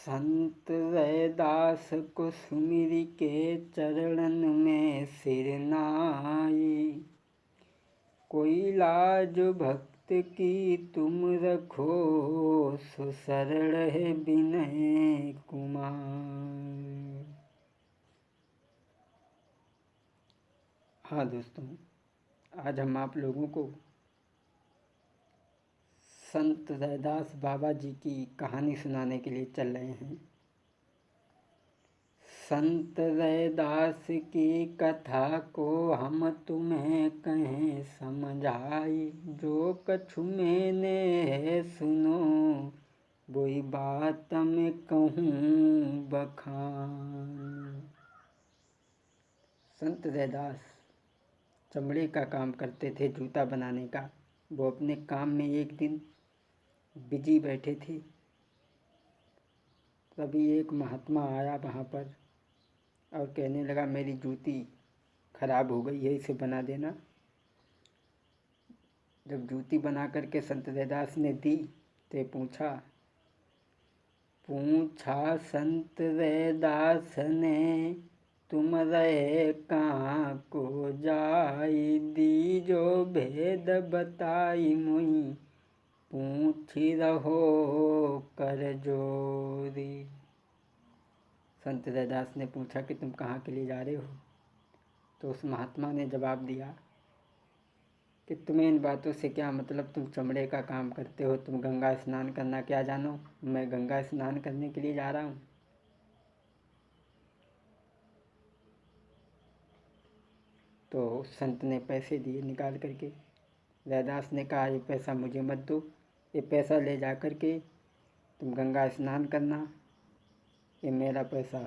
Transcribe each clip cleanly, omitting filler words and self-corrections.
संत रैदास को सुमिर के चरणन में सिर नाई। कोई लाज भक्त की तुम रखो, सो सरल है विनय कुमार। हाँ दोस्तों, आज हम आप लोगों को संत रैदास बाबा जी की कहानी सुनाने के लिए चल रहे हैं। संत रैदास की कथा को हम तुम्हें कहें समझाई। जो कछु मैंने है सुनो, वही बात मैं कहूँ बखान। संत रैदास चमड़े का काम करते थे, जूता बनाने का। वो अपने काम में एक दिन बिजी बैठे थे। तभी एक महात्मा आया वहाँ पर और कहने लगा, मेरी जूती खराब हो गई है, इसे बना देना। जब जूती बना करके संत रैदास ने दी तो पूछा संत रैदास ने, तुम रहे कहाँ को जाई। दी जो भेद बताई मुई, पूछी रहो कर जोरी। संत रैदास ने पूछा कि तुम कहाँ के लिए जा रहे हो। तो उस महात्मा ने जवाब दिया कि तुम्हें इन बातों से क्या मतलब, तुम चमड़े का काम करते हो, तुम गंगा स्नान करना क्या जानो। मैं गंगा स्नान करने के लिए जा रहा हूँ। तो संत ने पैसे दिए निकाल करके। रैदास ने कहा, ये पैसा मुझे मत दो, ये पैसा ले जा करके तुम गंगा स्नान करना, ये मेरा पैसा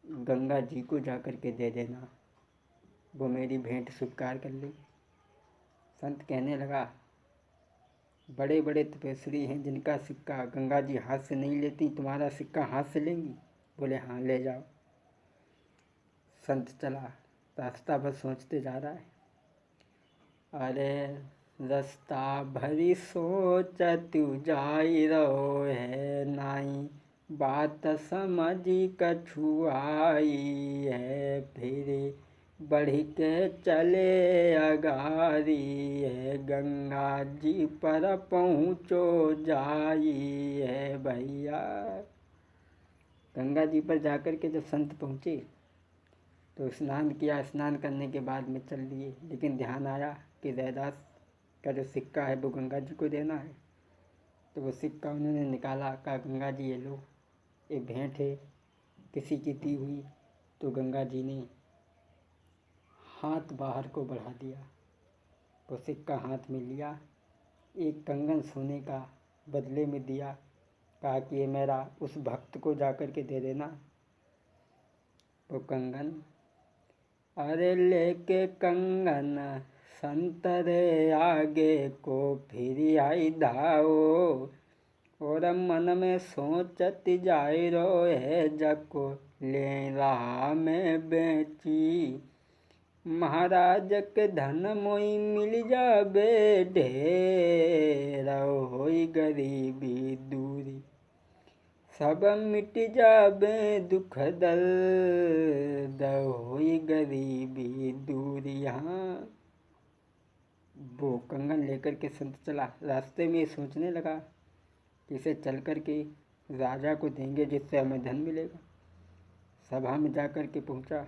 गंगा जी को जा कर के दे देना, वो मेरी भेंट स्वीकार कर ली। संत कहने लगा, बड़े बड़े तपस्वी हैं जिनका सिक्का गंगा जी हाथ से नहीं लेती, तुम्हारा सिक्का हाथ से लेंगी। बोले हाँ ले जाओ। संत चला, रास्ता भर सोचते जा रहा है। अरे रास्ता भरी सोचतु जाई रहो है नाई। बात समझी कछु आई है, फिर बढ़ के चले अगारी है। गंगा जी पर पहुँचो जाई है भैया। गंगा जी पर जाकर के जब संत पहुँचे तो स्नान किया। स्नान करने के बाद में चल दिए, लेकिन ध्यान आया कि रैदास का जो सिक्का है वो गंगा जी को देना है। तो वो सिक्का उन्होंने निकाला, कहा गंगा जी ये लो, ये भेंट है किसी की दी हुई। तो गंगा जी ने हाथ बाहर को बढ़ा दिया, वो सिक्का हाथ में लिया, एक कंगन सोने का बदले में दिया, कहा कि ये मेरा उस भक्त को जाकर के दे देना। वो कंगन, अरे लेके कंगन संतरे आगे को फिर आई धाओ। और मन में सोचत जाय रो है, जको ले रहा में बेची। महाराज के धन मोई मिल जाबे ढेर, होई गरीबी दूरी। सब मिट जाबे दुख दर्द, होई गरीबी दूरी। यहाँ वो कंगन लेकर के संत चला। रास्ते में सोचने लगा कि इसे चल कर के राजा को देंगे जिससे हमें धन मिलेगा। सभा में जाकर के पहुंचा।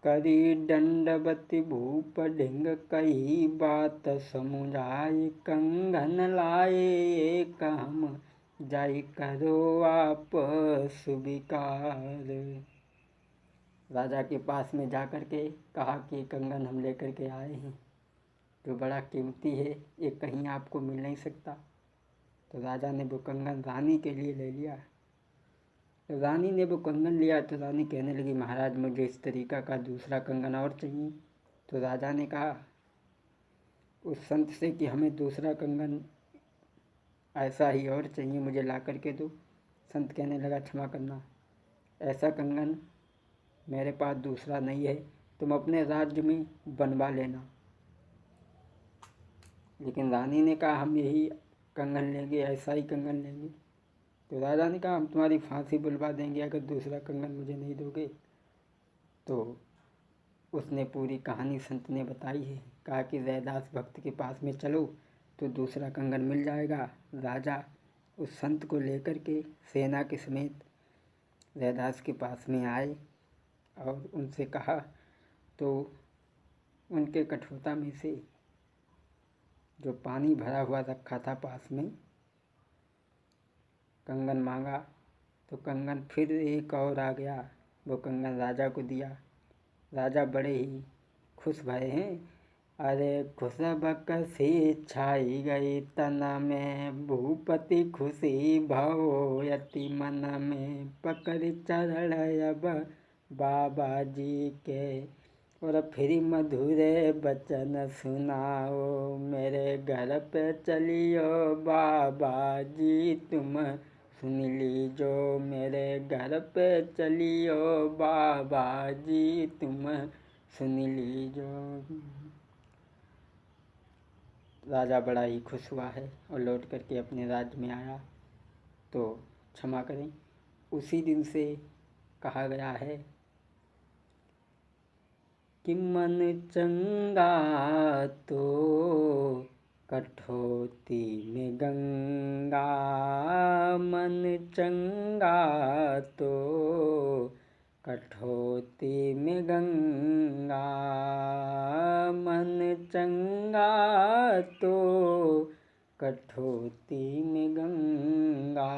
करी दंडवती भूप ढिंग, कही बात समुझाई। कंगन लाए काम जाई करो आप स्वीकार। राजा के पास में जाकर के कहा कि कंगन हम लेकर के आए हैं, जो बड़ा कीमती है, ये कहीं आपको मिल नहीं सकता। तो राजा ने वो कंगन रानी के लिए ले लिया। रानी ने वो कंगन लिया तो रानी कहने लगी, महाराज मुझे इस तरीका का दूसरा कंगन और चाहिए। तो राजा ने कहा उस संत से कि हमें दूसरा कंगन ऐसा ही और चाहिए, मुझे ला करके दो। संत कहने लगा, क्षमा करना, ऐसा कंगन मेरे पास दूसरा नहीं है, तुम अपने राज्य में बनवा लेना। लेकिन रानी ने कहा हम यही कंगन लेंगे, ऐसा ही कंगन लेंगे। तो राजा ने कहा हम तुम्हारी फांसी बुलवा देंगे अगर दूसरा कंगन मुझे नहीं दोगे। तो उसने पूरी कहानी संत ने बताई है। कहा कि रैदास भक्त के पास में चलो तो दूसरा कंगन मिल जाएगा। राजा उस संत को लेकर के सेना के समेत रैदास के पास में आए और उनसे कहा, तो उनके कठोता में से जो पानी भरा हुआ रखा था पास में, कंगन मांगा तो कंगन फिर एक और आ गया। वो कंगन राजा को दिया। राजा बड़े ही खुश भये हैं। अरे खुशबक सी छाई गई तन में, भूपति खुशी भव यति मन में, पकड़ चरण अब बाबा जी के, और फिर मधुरे बचन सुनाओ, मेरे घर पे चलियो बाबा जी तुम सुन लीजो, मेरे घर पे चलियो बाबा जी तुम सुन लीजो। राजा बड़ा ही खुश हुआ है और लौट करके अपने राज्य में आया। तो क्षमा करें, उसी दिन से कहा गया है कि मन चंगा तो कठौती में गंगा, मन चंगा तो कठौती में गंगा, मन चंगा तो कठौती में गंगा,